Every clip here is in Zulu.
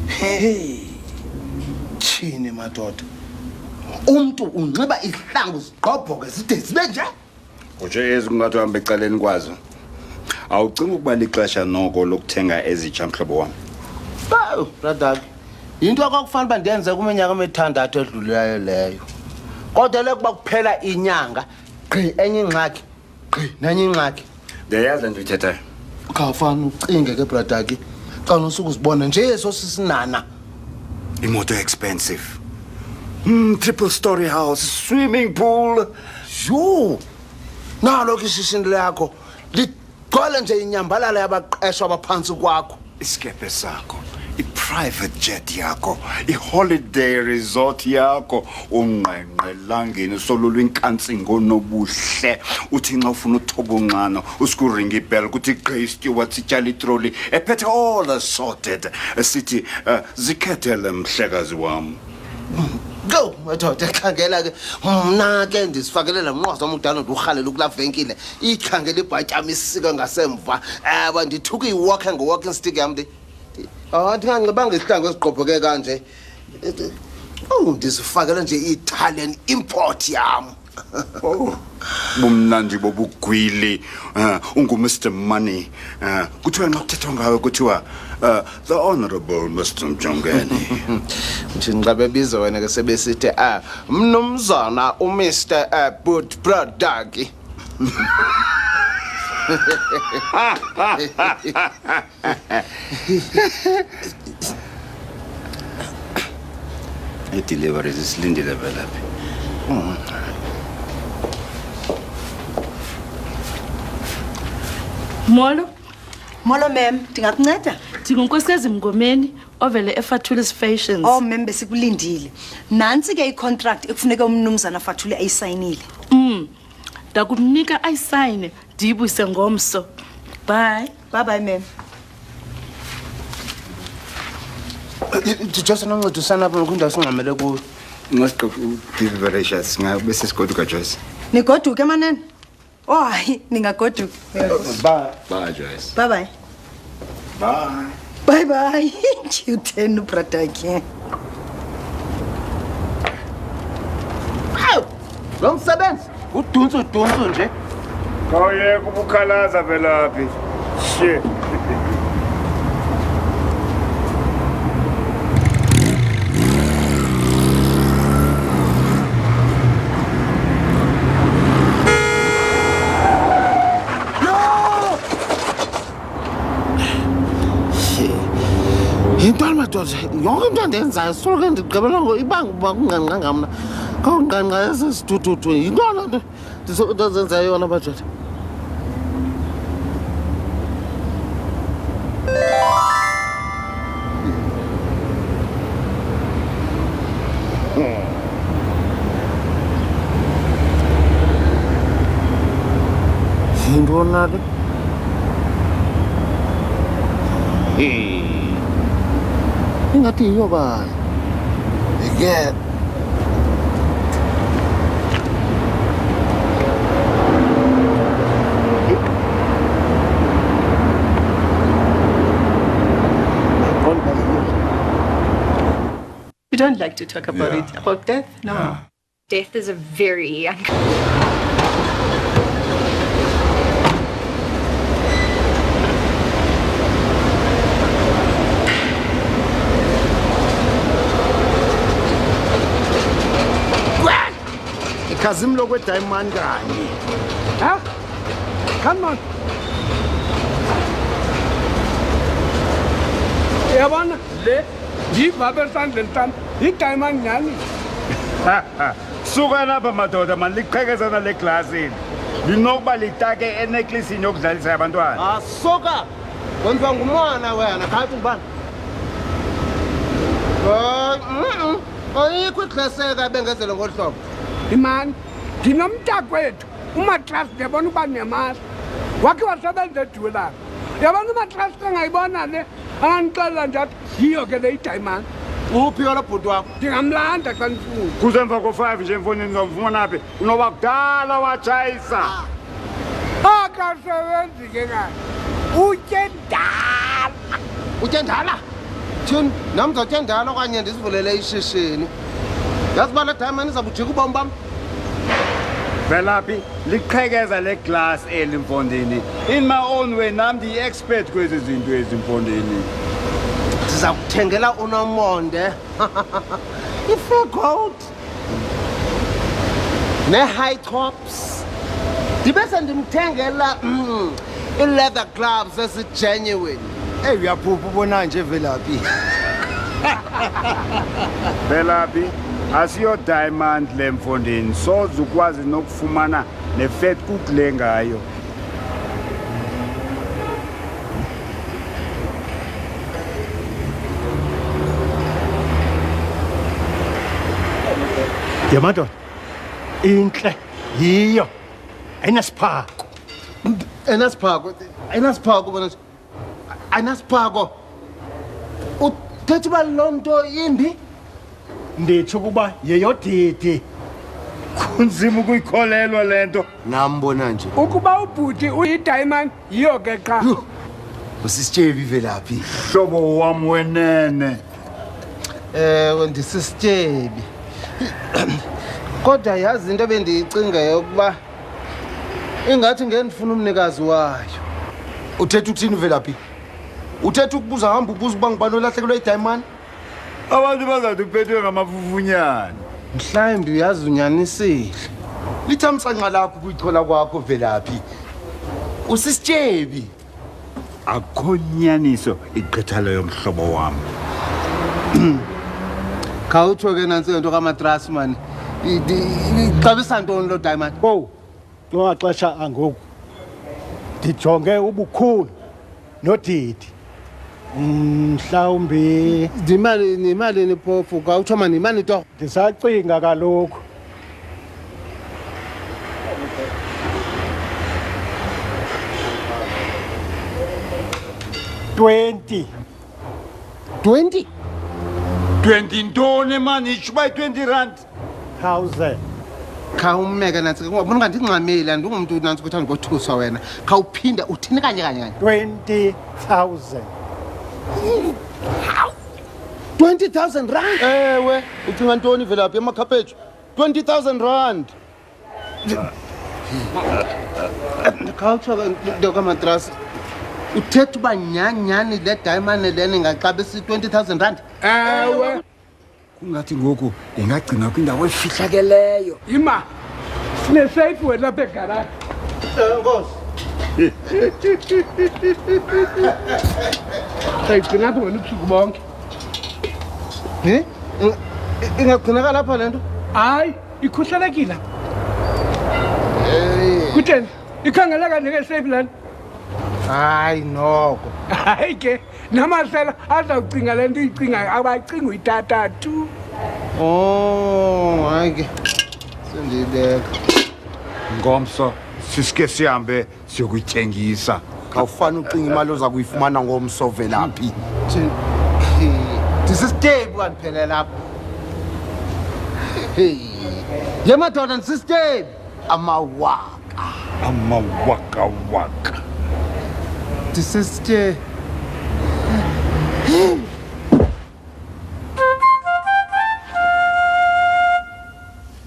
Hey. Chini madoda. Umuntu unxiba ihlangu sigqobhoke side sibe nje. Uje ezingathi uhambe ecaleni kwazo. Awucinga ukuba lixesha noko lokuthenga ezitsha mhlobo wami. Hawu, brother. Into akwakufanele ba ndiyenze kuminyaka emithandathu edlulileyo leyo. Kodwa lekuba kuphela inyanga, qhi enye ingxaki, qhi nenye ingxaki. Ndiyayazi nje uthethayo. Khawufana ucinge ke brother ke. Xa usuku uzibona nje eso sisinana. Imoto expensive. Triple story house, swimming pool. Jo. Nalo ke ishishini lakho ligcwele nje inyambalala yabaqeshwa abaphansi kwakho. Iskepe sakho, i-private jet yakho, i-holiday resort yakho, unqenqe langeni solulwa inkansingo nobuhle. Uthi nxa ufuna uthobonqano, usikuringa ibell kuthi Grey Stewart sitshali trolley, ephethe all assorted. Sithi zikhethele mhlekazi wami. Go, madoda ekhangela ke mna ke ndisifakelela mnqwazi omudala ndourhalela kula venkile ikhangela ibhatyama isika ngasemva ndithuka iwalk and walking stick yam ndinganxibanga isihlangu esigqobhoke kanje ndisifakele nje i-Italian import yam. Bumnandi bobugwili ungu-Mr. Money kuthiwa nxa kuthethwa ngawe kuthiwa the honorable Mr. Mjongeni. Nxa bebiza wena ke sebesithi mnumzana uMr. But Bradaki. I-delivery zisilindile velaphi. Molo. Molo ma'am, ndingakunceda? Ndingunkosikazi Mngomeni ovele eFatule's Fashions. Oh ma'am, besikulindile. Nansi ke i-contract ekufuneka umnumzana Fatule ayisayinile. Ndakumnika ayisayine ndiyibuyise ngomso. Bye. Bye bye ma'am. Ndijoyce noncedisana apha kwindawo singamele kuyo. Ngasiqoqa udelivery singabe sesigoduka Joyce. Nigoduke manene? Oh hayi, ningagoduka. Bye. Bye Joyce. Bye bye. Bye. Bye bye. Cute brother ke. Hawu. Lo msebenzi udunsu nje. Kawuyeka ubukhalaza velaphi. Shit. Into madoda yonke into endenzayo soloke ndigqibela ibanga uba kunganqanga mna kawunqanqa esesithuthuthu yintona nto zenza yona madoda. Yintona le? Ingathi yiyo bani? Again. You don't like to talk about it, about death? No. Yeah. Death is a very Kazim logo diamond kanye. Ha? Come on. Yabona le yibabe sandentan idiamond nyani. Suka lapha madoda man liqhekezana leglasini. Linokuba litake enecklace yokudlalisa abantwana. Soka. Wenziwa ngumwana wena khathi ubani? Ayikho ihleseka bengezele ngohlobo. Imani ndinomntakwethu umatras ndiyabona uba niyamazi wakhe wasebenza edula yabona umatras engayibona le angandixelela nje athi yiyo ke le idiamond. Uphi yona bhuti wakho? Ndingamlanda xa ndifuna Kuze emva ko-5 nje emfonini ngizomfumana phi unoba kudala watshayisa. akasebenzi ke kahle utyendala utyendala thini nam ndizotyendala okanye ndisivulele ishishini yazi uba le diamond izabujika ubomi bam Velaphi liqhekeza leglass elimfondini. In my own way nam ndiyi-expert kwezi zinto ezimfondini. ndiza kuthengela unomonde i-fair gold ne-high tops ndibe sendimthengela i-leather gloves esi-genuine eyi uyaphupha ubona nje Velaphi Velaphi asiyo diamond le mfondini soze ukwazi nokufumana ne-fat cook le ngayo. yamadoda inhle yiyo ayinasiphako ayinasiphako bona ayinasiphako uthetha uba loo nto imbi nditsho ukuba yeyodidi Kunzima ukuyikholelwa le nto. nambona nje ukuba ubhuti uyi-diamond yiyo ke qha usisityebi Velaphi Hlobo wam wenene. ewe ndisisityebi kodwa yazi into bendiyicingayo ukuba ingathi ngendifuna umnikazi wayo uthetha uthini Velaphi uthetha ukubuza hamba ubuza ukuba ngubani olahlekelwe idiamond Abantu bazathi uphethwe ngamafufunyana. mhlawumbi uyazi unyanisile lithamsanqa lakho ukuyichola kwakho Velaphi usisityebi Akho nyaniso igqitha leyo mhlobo wam. khawutsho ke nantsi ngento kamatrasi mani ixabisa ntoni loo diamond kowu kumaxesha angoku ndijonge ubukhulu nodidi mhlawumbi nimalini phofu khawutsho mani yimani torho ndisacinga kaloku $20,000 20 ntoni mani itsho uba yi-20 rand. khawummeke nantsi ngabona ngandingxamile andingumntu nantsi kuthanda ngothuswa wena khawuphinda uthini kanye 20,000 20,000 rand ewe ucinga ntoni Velaphi amakhaphetshu 20,000 rand khawutsho nto kamatrasi uthetha uba nyanyani le diamond lena ingaxabisa i-20,000 rand ewe Kungathi ngoku ingagcinwa kwindawo efihlakeleyo. ima sineseyifu wena apha egaraji nkosi sayigcina apho wena ubusuku bonke ingagcinakala apha le nto hayi ikhuselekile kutheni ikhangeleka njengeseyifu lena hayi noko hayi ke namasela azawucinga le nto uyicingayo abacinga uyitata tu hayi ke sendiyibeka Ngomso sisike sihambe siyokuyithengisa. awufani ucinga imali oza kuyifumana ngomso Velaphi ndisisityebi wandiphelela apha ye madoda ndisisityebi amawaka Amawakawaka. ndisisityebi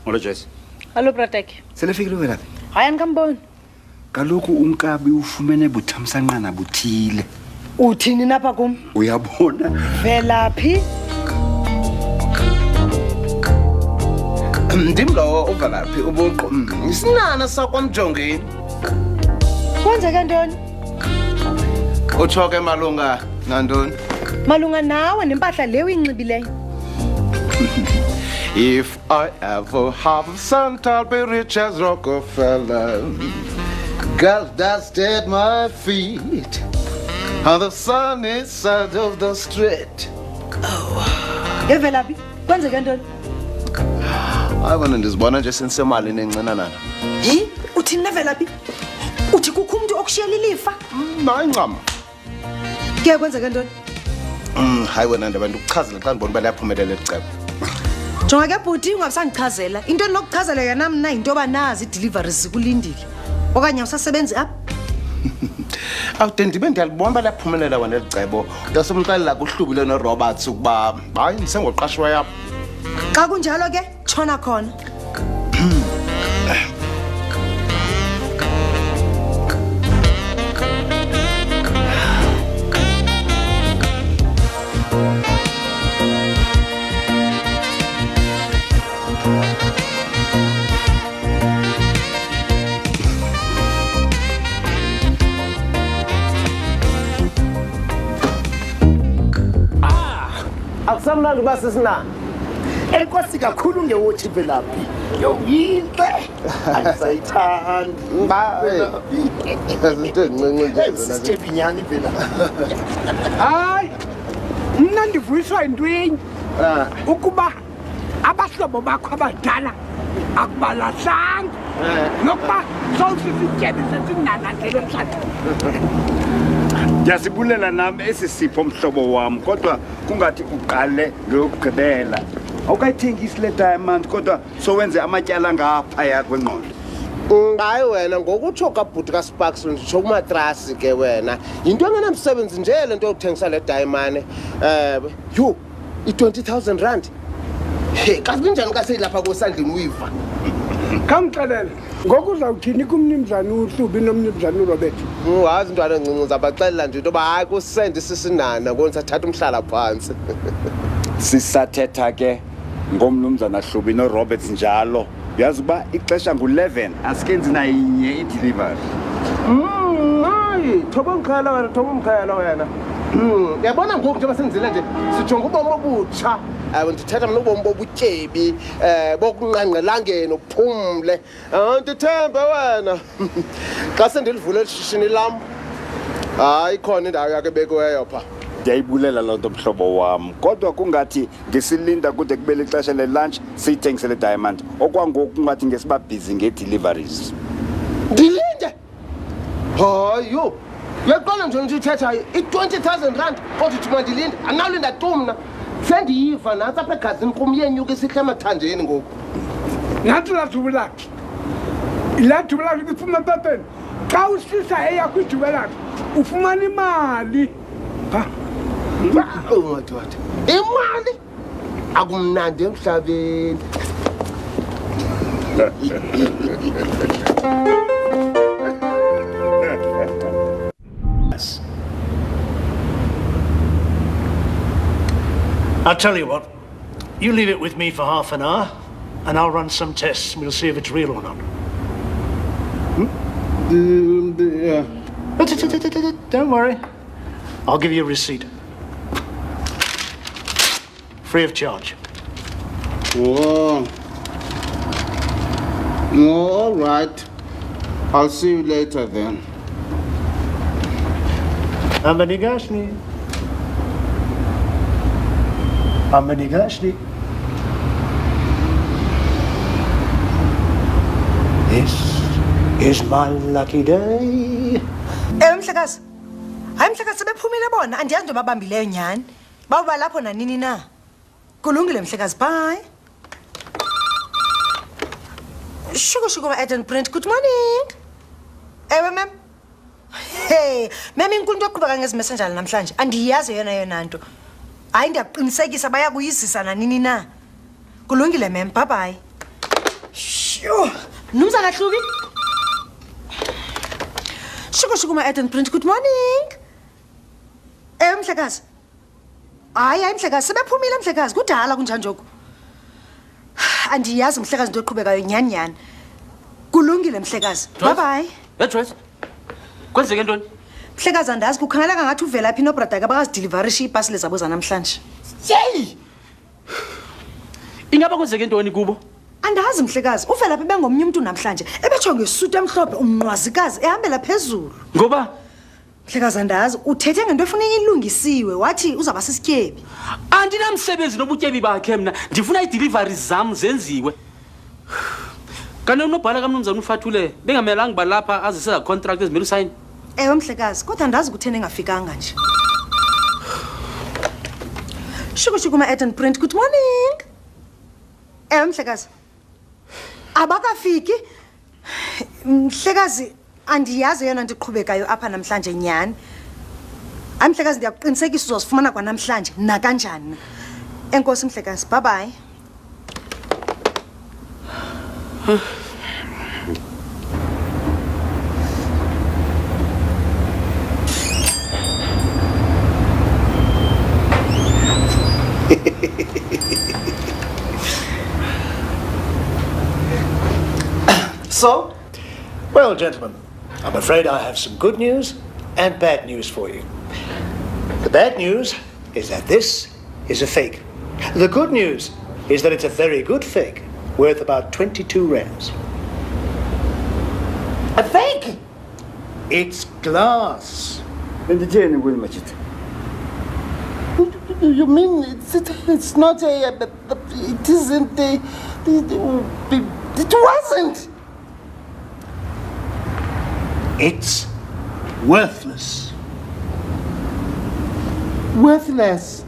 Molo Jess. Hallo Pratek. Selefikile Velaphi. Hayi andikamboni. Kaloku uNkabi ufumene buthamsanqana buthile. uthini napha kum Uyabona? Velaphi ndim lowo uvelaphi ubuqu isinana sakwamjongeni kwenzeke ntoni utsho ke malunga nantoni malunga nawe nempahla le uyinxibileyo If I ever have a son, I'll be rich as Rockefeller. Girl, dust at my feet, and the sunny side of the street. Velaphi kwenzeke ntoni Hayi bona ndizibona nje sengisemalini encinanana. yi uthini na Velaphi uthi kukho umuntu okushiyela ilifa Hayi ncama. ke kwenzeke ntoni Hayi wena ndabantu ukuchazela xa ndibona uba liyaphumelela licebo. jonga ke bhuti ungabisandichazela into endinokuchazela yona mna yinto yoba nazi ii-deliveries zikulindile okanye awusasebenzi apha awude ndibe ndiyalibona laphumelela wena licebo ntasomxelela kuhlubile noRoberts ukuba hayi ndisengoqashwa yapho Xa kunjalo ke tshona khona. akusamnandi uba sisina enkosi kakhulu ngewotshi Velaphi yo yinhle ayisayithandi izinto ezincinci nje Stepinyani Velaphi hayi mna ndivuyiswa yintwenye ukuba abahlobo bakho abadala akubalahlanga nokuba sowusisityebi sesinanandele emhlanje Ndiyasibulela nami esisipho mhlobo wami kodwa kungathi uqale ngokugqibela awukayithengisi le diamond kodwa sowenze amatyala ngapha yakwengqondo hayi wena ngokutsho kabhuti kaSparks nditsho kumatrasi ke wena yinto engenamsebenzi nje le nto yokuthengisa le diamond yho i-20,000 rand kasinjani kaseyilapha kosandlini uyiva khangixelele ngoku uzawuthini kumnimzana uHlubi nomnimzana uRobert wazi intwana encinci zabaxelela nje into yoba hayi kusende sisinana ngonisathatha umhlala phantsi sisathetha ke ngomnumzana Hlubi noRoberts njalo yazi uba ixesha ngu11 asikenzi nayinye idelivery hayi thoba umkhayela wena uyabona ngoku njengoba senzile nje sijonga ubomi obutsha ndithetha mna ubomi bobutyebi bokunqanqelangeni uphumle ndithembe wena xa sendilivule lishishini lam hayi khona indawo yakhe bekiweyo pha ndiyayibulela loo nto mhlobo wam kodwa kungathi ngesilinda kude kube lixesha le-lunch siyithengisele diamond okwangoku kungathi ngesibabhizi ngee-deliveries ndilinde hayo uyaqala nje nje uthetha i-20,000 rand kodwa uthi mandilinde andinawulinda tu mna sendiyiva nantsi apha egazini kum yenyuka isihle emathanjeni ngoku nathi lathubi lakhe ila thubi lakhe liphuma empepeni xa usisa eyakho idubi lakhe ufumana imali madoda imali akumnandi emhlabeni I'll tell you what, you leave it with me for half an hour and I'll run some tests and we'll see if it's real or not. Don't worry, I'll give you a receipt. Free of charge. Whoa. All right. I'll see you later then. Amanigasni. This is my lucky day. Mhlekazi. Hayi mhlekazi sebephumile bona andiyazi into babambileyo nyani. Bawuba lapho nanini na. Kulungile mhlekazi bye. Shuko Eden Print good morning. Ewe ma'am. Hey, ma'am inkulu into yoqhubeka ngezimessenger namhlanje andiyazi yona nto. Hayi ndiyaqinisekisa bayakuyizisa nanini na. Kulungile ma'am bye bye. Sho, Mnumzana Hlubi. Shuko Eden Print good morning. Mhlekazi. Hayi mhlekazi sebephumile mhlekazi kudala kunjani njoku. Andiyazi mhlekazi into yoqhubekayo nyani. Kulungile mhlekazi. Bye bye. Joyce. Kwenzeke ntoni? Mhlekazi andazi kukhangeleka ngathi uVelaphi noBrada abakazideliverisha iipasile zabo zanamhlanje. Hey! Ingaba kwenzeke ntoni kubo? Andazi mhlekazi uVelaphi bengomnye umuntu namhlanje ebetsho ngesuti emhlophe umnqwazikazi ehambela phezulu. Ngoba mhlekazi andazi uthethe ngento efuna ilungisiwe wathi uzaba sisityebi. Andinamsebenzi nobutyebi bakhe mna ndifuna i-deliveries zam zenziwe. Kanti unobhala kaMnumzana uFathule bengamelanga balapha aziseza contract ezimele usayini. Ewe mhlekazi kodwa andazi ukutheni engafikanga nje. Shuko Eden Print good morning. Ewe mhlekazi. Abakafiki. Mhlekazi andiyazi eyona nto iqhubekayo apha namhlanje nyhani. Hayi mhlekazi, ndiyakuqinisekisa uzosifumana kwanamhlanje nakanjani. Enkosi mhlekazi, bye-bye. So, well, gentlemen, I'm afraid I have some good news and bad news for you. The bad news is that this is a fake. The good news is that it's a very good fake, worth about 22 rands. A fake? It's glass. You mean it's not a... It isn't a... It wasn't. It's worthless. Worthless.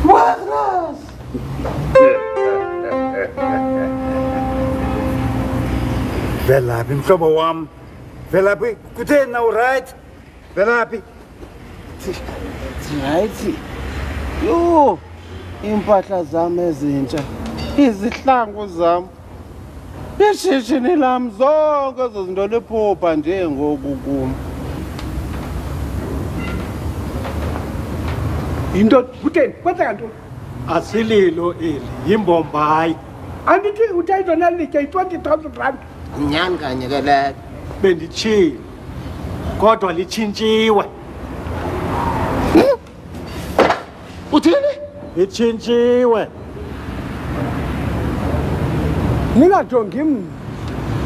Worthless. Velaphi mhlobo wam. Velaphi kutheni na right? Velaphi? Right. Yo, impahla zami ezintsha. Izihlangu zami. Ishishini lami zonke ezozinto lephupha nje ngoku kum. Into kutheni kwenzeka ntoni? Asililo eli yimbombayi. Andithi uthetha nalike i-20,000 rand. Nyani kanye ke le. Benditshile. Kodwa litshintshiwe. Uthini? Litshintshiwe. Ningajongi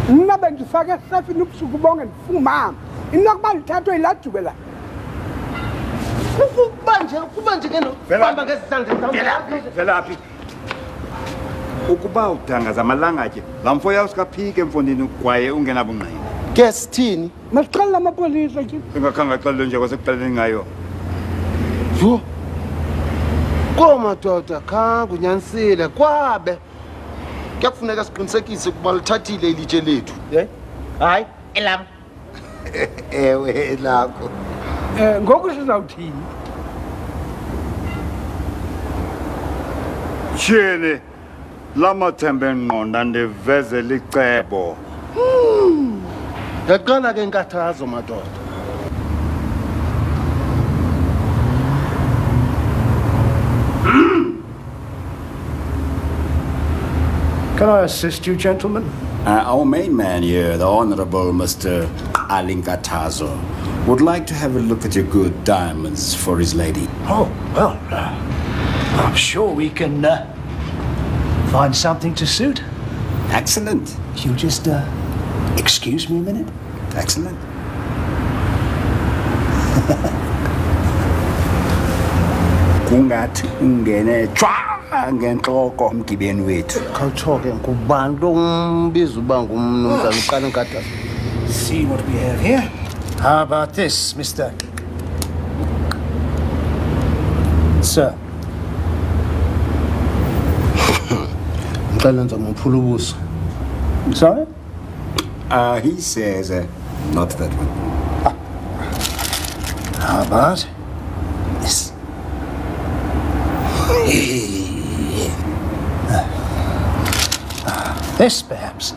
mna bendifake esefini ubusuku bonke ndifumama. Inokuba lithathwe ilajuke la. Kuba nje ke nohamba ngezihlandla. Velaphi. Ukuba udangaza amalangatye, la mfo yawo sikaphike emfondini kwaye ungenabungqina. Ke sithini? Masixelela amapolisa ke. Singakhange axelele nje kwasekuqaleni ngayo. Yho. Komadoda khange unyanisile kwabe. Kuyakufuneka siqinisekise ukuba lithathile ilitshe lethu. Hayi, elam. Ewe elakho. Ngoku sizawuthini? Tshini lamathembe ngqonda ndiveze licebo. Yaqala ke inkathazo madoda. Can I assist you, gentlemen? Our main man here, the Honorable Mr. Alinkatazo, would like to have a look at your good diamonds for his lady. Oh, well, I'm sure we can find something to suit. Excellent. You just excuse me a minute? Excellent. Kungathi ungene ngenhloko umgibeni wethu. Khawuthoke ngubani lo umbiza uba ngumnumzana uqala inkathazo. See what we have here. How about this, Mr. Sir? Ngicela nza ngophula ubuso. Sorry? He says not that one. How about this? This, perhaps.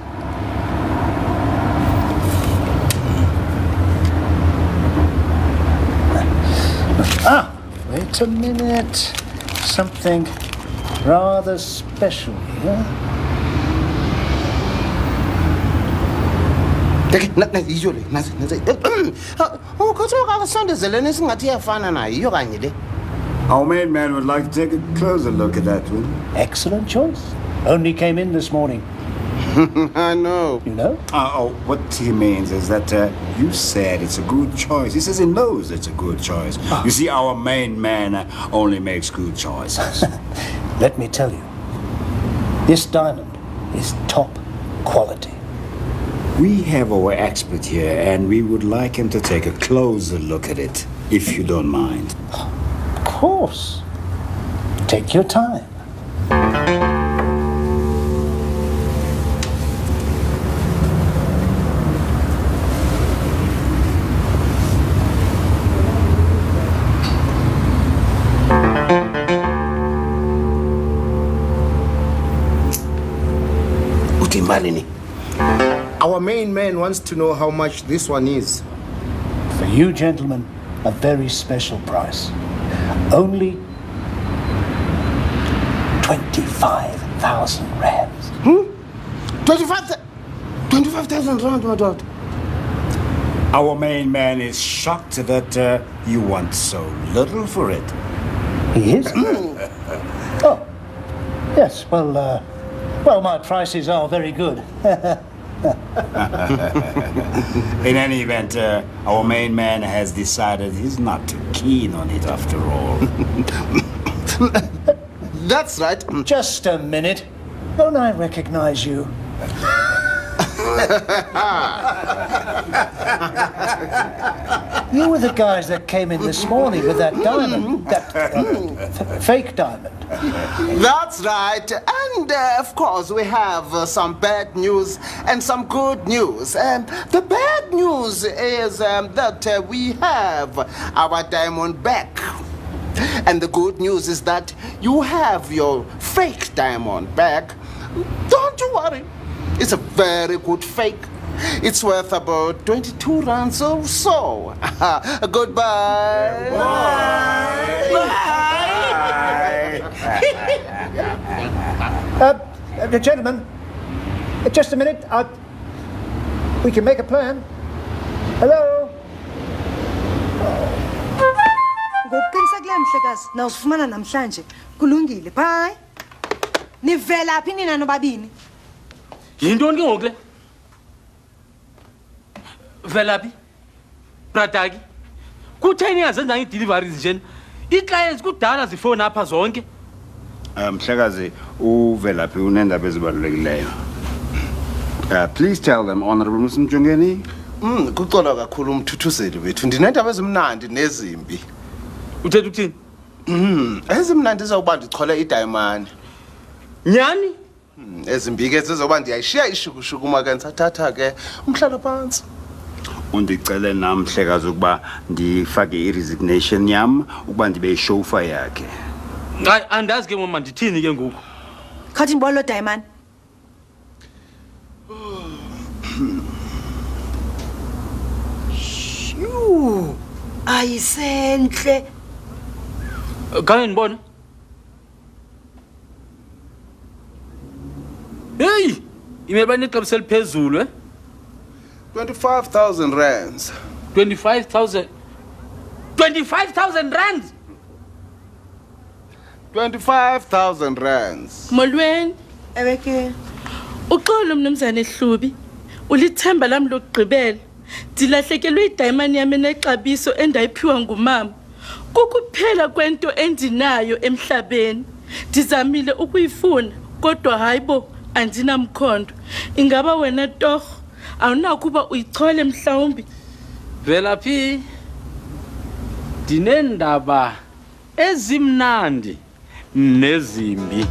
Wait a minute. Something rather special here. Yiyo le, nazi. Ukuthoka akasondezelene singathi iyafana nayo, iyo kanye le. Our main man would like to take a closer look at that one. Excellent choice. Only came in this morning. I know. You know? What he means is that you said it's a good choice. He says he knows it's a good choice. You see, our main man only makes good choices. Let me tell you, this diamond is top quality. We have our expert here, and we would like him to take a closer look at it, if you don't mind. Of course. Take your time. Malini. Our main man wants to know how much this one is. For you gentlemen, a very special price. Only 25,000 rands. 25,000 rand, my dad. Our main man is shocked that you want so little for it. He is? Oh, yes, well, my prices are very good. In any event, our main man has decided he's not too keen on it after all. That's right. Just a minute. Don't I recognize you? You were the guys that came in this morning with that diamond, that fake diamond. That's right. And of course, we have some bad news and some good news. The bad news is that we have our diamond back. And the good news is that you have your fake diamond back. Don't you worry. It's a very good fake. It's worth about 22 rands or so. Goodbye. Gentlemen, just a minute. We can make a plan. Hello? Ngokuqinisekileyo mhlekazi, nawusifumana namhlanje. Kulungile. Bye. Nivela phi nina nobabini? Yintoni ke ngoku le? Velaphi? Brataki? Kutheni yazenza i-deliveries njena? I-clients kudala zifona apha zonke. Mhlekazi, uvelaphi unendaba ezibalulekileyo. Please tell them, Honorable Mr. Mjongeni. Kuxola kakhulu umthuthuzeli wethu. Ndinendaba ezimnandi nezimbi. Uthetha ukuthini? Ezimnandi zokuba ndichole idiamond. Nyani? Ezimbi ke zizoba ndiyayishiya ishukushuku make ndisathatha ke umhlalo phansi. Undicele nam mhlekazi ukuba ndifake i-resignation yam ukuba ndibe chauffeur yakhe. Hayi andazi ke mama ndithini ke ngoku. Khathi ndibona lo diamond. Shoo! Ayisenhle. Kanye nibona? Hey! Imeba nexabiso eliphezulu 25,000 rands. 25,000. 25,000 rands. 25,000 rands. Molweni. Eweke. Uxolo mnumzane Hlubi. Ulithemba lami lokugqibela. Dilahlekelwe idiamond yami nexabiso endayiphiwa ngumama. Kukuphela kwento endinayo emhlabeni. Ndizamile ukuyifuna kodwa hayibo andinamkhondo. Ingaba wena torho awunakuba uyichole mhlawumbi. Velaphi? Dinendaba ezimnandi nezimbi.